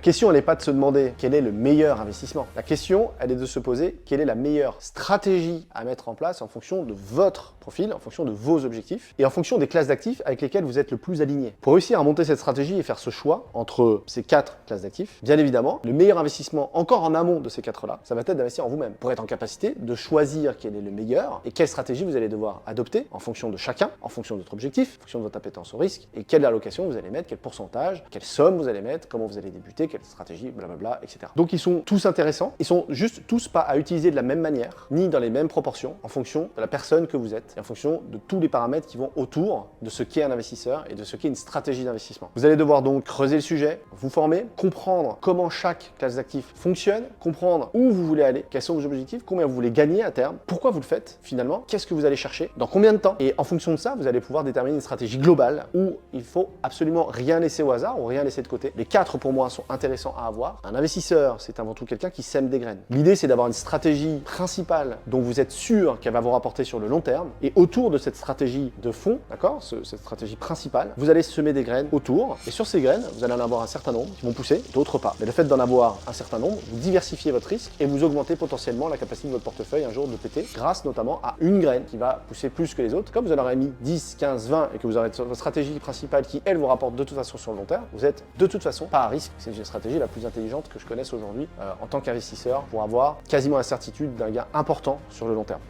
La question, elle n'est pas de se demander quel est le meilleur investissement. La question, elle est de se poser quelle est la meilleure stratégie à mettre en place en fonction de votre profil, en fonction de vos objectifs et en fonction des classes d'actifs avec lesquelles vous êtes le plus aligné. Pour réussir à monter cette stratégie et faire ce choix entre ces 4 classes d'actifs, bien évidemment, le meilleur investissement encore en amont de ces 4-là, ça va être d'investir en vous-même pour être en capacité de choisir quel est le meilleur et quelle stratégie vous allez devoir adopter en fonction de chacun, en fonction de votre objectif, en fonction de votre appétence au risque et quelle allocation vous allez mettre, quel pourcentage, quelle somme vous allez mettre, comment vous allez débuter, quelle stratégie, blablabla, etc. Donc ils sont tous intéressants, ils sont juste tous pas à utiliser de la même manière, ni dans les mêmes proportions, en fonction de la personne que vous êtes et en fonction de tous les paramètres qui vont autour de ce qu'est un investisseur et de ce qu'est une stratégie d'investissement. Vous allez devoir donc creuser le sujet, vous former, comprendre comment chaque classe d'actifs fonctionne, comprendre où vous voulez aller, quels sont vos objectifs, combien vous voulez gagner à terme, pourquoi vous le faites finalement, qu'est-ce que vous allez chercher, dans combien de temps. Et en fonction de ça, vous allez pouvoir déterminer une stratégie globale où il faut absolument rien laisser au hasard ou rien laisser de côté. Les 4 pour moi sont intéressants à avoir. Un investisseur, c'est avant tout quelqu'un qui sème des graines. L'idée, c'est d'avoir une stratégie principale dont vous êtes sûr qu'elle va vous rapporter sur le long terme. Et autour de cette stratégie de fond, d'accord, cette stratégie principale, vous allez semer des graines autour. Et sur ces graines, vous allez en avoir un certain nombre qui vont pousser, d'autres pas. Mais le fait d'en avoir un certain nombre, vous diversifiez votre risque et vous augmentez potentiellement la capacité de votre portefeuille un jour de péter grâce notamment à une graine qui va pousser plus que les autres. Comme vous en aurez mis 10, 15, 20 et que vous aurez votre stratégie principale qui, elle, vous rapporte de toute façon sur le long terme, vous êtes de toute façon pas à risque. C'est une stratégie la plus intelligente que je connaisse aujourd'hui en tant qu'investisseur pour avoir quasiment la certitude d'un gain important sur le long terme.